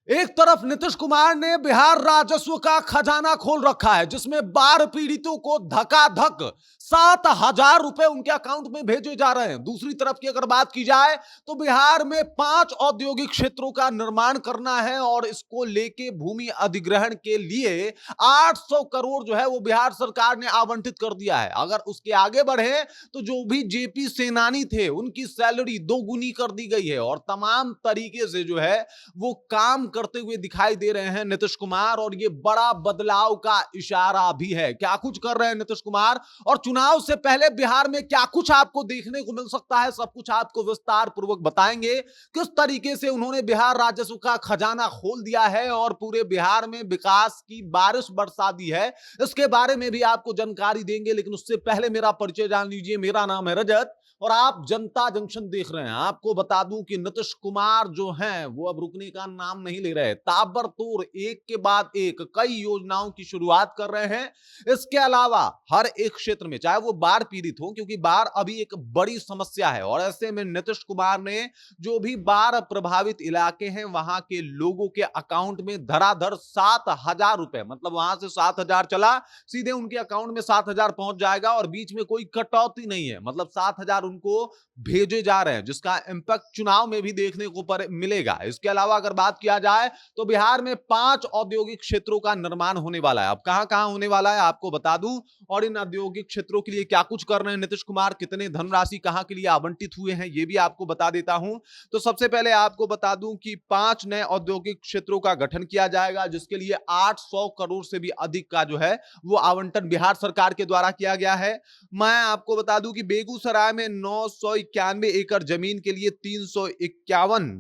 एक तरफ नीतीश कुमार ने बिहार राजस्व का खजाना खोल रखा है, जिसमें बाढ़ पीड़ितों को धकाधक 7,000 रुपए उनके अकाउंट में भेजे जा रहे हैं। दूसरी तरफ की अगर बात की जाए तो बिहार में 5 औद्योगिक क्षेत्रों का निर्माण करना है और इसको लेके भूमि अधिग्रहण के लिए 800 करोड़ जो है वो बिहार सरकार ने आवंटित कर दिया है। अगर उसके आगे बढ़े तो जो भी जेपी सेनानी थे उनकी सैलरी दोगुनी कर दी गई है और तमाम तरीके से जो है वो काम करते हुए दिखाई दे रहे हैं नीतीश कुमार, और ये बड़ा बदलाव का इशारा भी है। क्या कुछ कर रहे हैं नीतीश कुमार और चुनाव से पहले बिहार में क्या कुछ आपको देखने को मिल सकता है, सब कुछ आपको विस्तार पूर्वक बताएंगे। किस तरीके से उन्होंने बिहार राजस्व का खजाना खोल दिया है और पूरे बिहार में विकास की बारिश बरसा दी है, इसके बारे में भी आपको जानकारी देंगे। लेकिन उससे पहले मेरा परिचय जान लीजिए। मेरा नाम है रजत और आप जनता जंक्शन देख रहे हैं। आपको बता दूं कि नीतीश कुमार जो हैं वो अब रुकने का नाम नहीं ले रहे। ताबड़तोड़ एक के बाद एक कई योजनाओं की शुरुआत कर रहे हैं। इसके अलावा हर एक क्षेत्र में, चाहे वो बाढ़ पीड़ित हो, क्योंकि बाढ़ अभी एक बड़ी समस्या है, और ऐसे में नीतीश कुमार ने जो भी बाढ़ प्रभावित इलाके हैं वहां के लोगों के अकाउंट में धड़ाधड़ 7,000 रुपए, मतलब वहां से 7,000 चला सीधे उनके अकाउंट में 7,000 पहुंच जाएगा और बीच में कोई कटौती नहीं है। मतलब 7,000 उनको भेजे जा रहे हैं, जिसका इंपैक्ट चुनाव में भी देखने को मिलेगा। इसके अलावा अगर बात किया जाए तो बिहार में 5 औद्योगिक क्षेत्रों का निर्माण होने वाला है। अब कहां-कहां होने वाला है आपको बता दूं, और इन औद्योगिक क्षेत्रों के लिए क्या कुछ कर रहे हैं नीतीश कुमार, कितने धनराशि कहां के लिए आवंटित हुए हैं, ये भी आपको बता देता हूं। तो सबसे पहले आपको बता दूं कि 5 नए औद्योगिक क्षेत्रों का गठन किया जाएगा, जिसके लिए 800 करोड़ से भी अधिक का जो है वो आवंटन बिहार सरकार के द्वारा किया गया है। मैं आपको बता दूं कि बेगूसराय में 991 एकड़ जमीन के लिए 351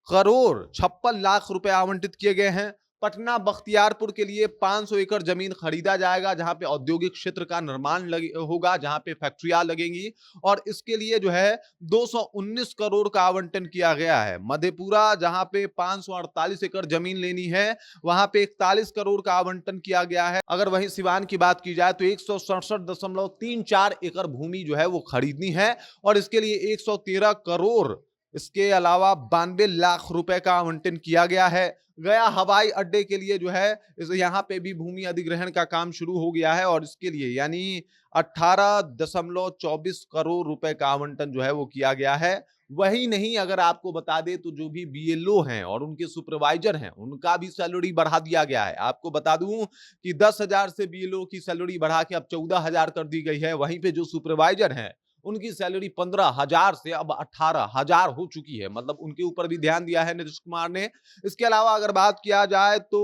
करोड़ 56 लाख रुपए आवंटित किए गए हैं। पटना बख्तियारपुर के लिए 500 एकड़ जमीन खरीदा जाएगा, जहां पे औद्योगिक क्षेत्र का निर्माण होगा, जहां पे फैक्ट्रियां लगेंगी, और इसके लिए जो है 219 करोड़ का आवंटन किया गया है। मधेपुरा जहां पे 548 एकड़ जमीन लेनी है, वहां पे 41 करोड़ का आवंटन किया गया है। अगर वहीं सिवान की बात की जाए तो 167.34 एकड़ भूमि जो है वो खरीदनी है, और इसके लिए 113 करोड़, इसके अलावा 92 लाख रुपए का आवंटन किया गया है। गया हवाई अड्डे के लिए जो है यहां पे भी भूमि अधिग्रहण का काम शुरू हो गया है, और इसके लिए यानी 18.24 करोड़ रुपए का आवंटन जो है वो किया गया है। वही नहीं, अगर आपको बता दे तो जो भी बीएलओ हैं और उनके सुपरवाइजर हैं उनका भी सैलरी बढ़ा दिया गया है। आपको बता दूं कि 10,000 से बीएलओ की सैलरी बढ़ा के अब 14,000 कर दी गई है। वहीं पे जो सुपरवाइजर हैं उनकी सैलरी 15,000 से अब 18,000 हो चुकी है। मतलब उनके ऊपर भी ध्यान दिया है नीतीश कुमार ने। इसके अलावा अगर बात किया जाए तो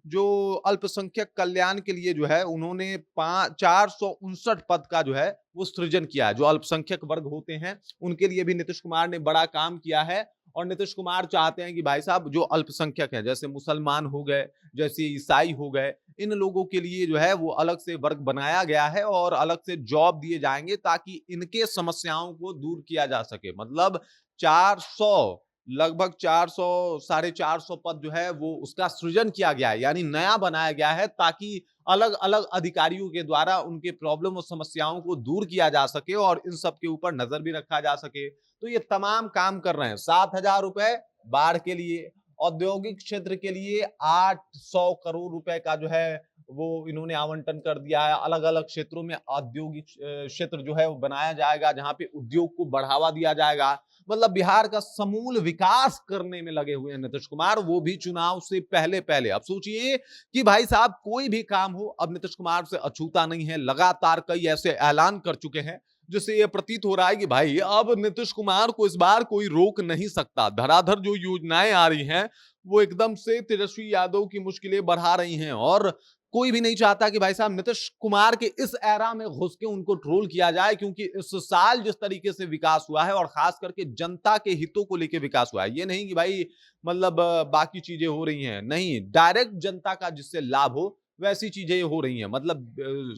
जो अल्पसंख्यक कल्याण के लिए जो है उन्होंने 459 पद का जो है वो सृजन किया है। जो अल्पसंख्यक वर्ग होते हैं उनके लिए भी नीतीश कुमार ने बड़ा काम किया है, और नीतीश कुमार चाहते हैं कि भाई साहब जो अल्पसंख्यक है, जैसे मुसलमान हो गए, जैसे ईसाई हो गए, इन लोगों के लिए जो है वो अलग से वर्ग बनाया गया है और अलग से जॉब दिए जाएंगे ताकि इनके समस्याओं को दूर किया जा सके। मतलब 400, लगभग 400 साढ़े 400 पद जो है वो उसका सृजन किया गया है, यानी नया बनाया गया है, ताकि अलग अलग अधिकारियों के द्वारा उनके प्रॉब्लम और समस्याओं को दूर किया जा सके और इन सब के ऊपर नजर भी रखा जा सके। तो ये तमाम काम कर रहे हैं। 7,000 रुपए बाढ़ के लिए, औद्योगिक क्षेत्र के लिए 800 करोड़ रुपए का जो है वो इन्होंने आवंटन कर दिया है। अलग अलग क्षेत्रों में औद्योगिक क्षेत्र जो है वो बनाया जाएगा, जहां पे उद्योग को बढ़ावा दिया जाएगा। मतलब बिहार का समूल विकास करने में लगे हुए हैं नीतीश कुमार, वो भी चुनाव से पहले पहले। अब सोचिए कि भाई साहब कोई भी काम हो, अब नीतीश कुमार से अछूता नहीं है। लगातार कई ऐसे ऐलान कर चुके हैं जिससे यह प्रतीत हो रहा है कि भाई अब नीतीश कुमार को इस बार कोई रोक नहीं सकता। धराधर जो योजनाएं आ रही हैं वो एकदम से तेजस्वी यादव की मुश्किलें बढ़ा रही हैं, और कोई भी नहीं चाहता कि भाई साहब नीतीश कुमार के इस एरा में घुस के उनको ट्रोल किया जाए, क्योंकि इस साल जिस तरीके से विकास हुआ है और खास करके जनता के हितों को लेकर विकास हुआ है, ये नहीं कि भाई मतलब बाकी चीजें हो रही हैं, नहीं, डायरेक्ट जनता का जिससे लाभ हो वैसी चीजें हो रही हैं। मतलब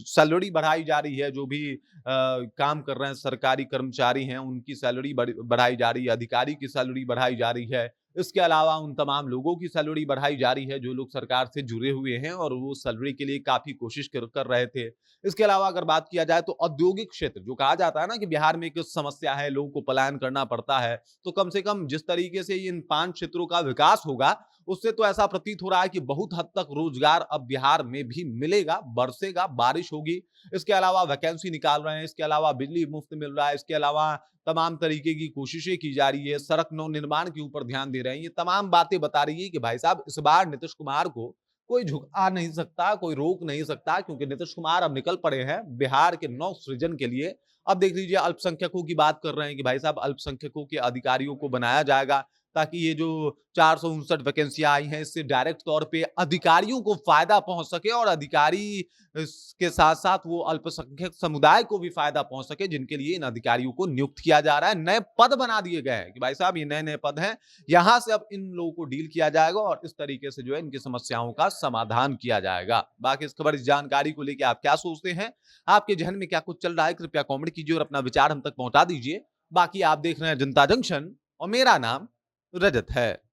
सैलरी बढ़ाई जा रही है, जो भी काम कर रहे हैं सरकारी कर्मचारी हैं उनकी सैलरी बढ़ाई जा रही है, अधिकारी की सैलरी बढ़ाई जा रही है। इसके अलावा उन तमाम लोगों की सैलरी बढ़ाई जा रही है जो लोग सरकार से जुड़े हुए हैं और वो सैलरी के लिए काफी कोशिश कर रहे थे। इसके अलावा अगर बात किया जाए तो औद्योगिक क्षेत्र, जो कहा जाता है ना कि बिहार में एक समस्या है, लोगों को पलायन करना पड़ता है, तो कम से कम जिस तरीके से इन 5 क्षेत्रों का विकास होगा उससे तो ऐसा प्रतीत हो रहा है कि बहुत हद तक रोजगार अब बिहार में भी मिलेगा, बरसेगा, बारिश होगी। इसके अलावा वैकेंसी निकाल रहे हैं, इसके अलावा बिजली मुफ्त मिल रहा है, इसके अलावा तमाम तरीके की कोशिशें की जा रही है, सड़क नव-निर्माण के ऊपर ध्यान दे रहे हैं। ये तमाम बातें बता रही है कि भाई साहब इस बार नीतीश कुमार को कोई झुका नहीं सकता, कोई रोक नहीं सकता, क्योंकि नीतीश कुमार अब निकल पड़े हैं बिहार के नव सृजन के लिए। अब देख लीजिए अल्पसंख्यकों की बात कर रहे हैं कि भाई साहब अल्पसंख्यकों के अधिकारियों को बनाया जाएगा, ताकि ये जो 459 वैकेंसियां आई हैं इससे डायरेक्ट तौर पे अधिकारियों को फायदा पहुंच सके और अधिकारी के साथ साथ वो अल्पसंख्यक समुदाय को भी फायदा पहुंच सके, जिनके लिए इन अधिकारियों को नियुक्त किया जा रहा है। नए पद बना दिए गए हैं कि भाई साहब ये नए नए पद हैं, यहां से अब इन लोगों को डील किया जाएगा और इस तरीके से जो है इनकी समस्याओं का समाधान किया जाएगा। बाकी इस खबर, इस जानकारी को लेकर आप क्या सोचते हैं, आपके जहन में क्या कुछ चल रहा है, कृपया कमेंट कीजिए और अपना विचार हम तक पहुंचा दीजिए। बाकी आप देख रहे हैं जनता जंक्शन और मेरा नाम रजत है।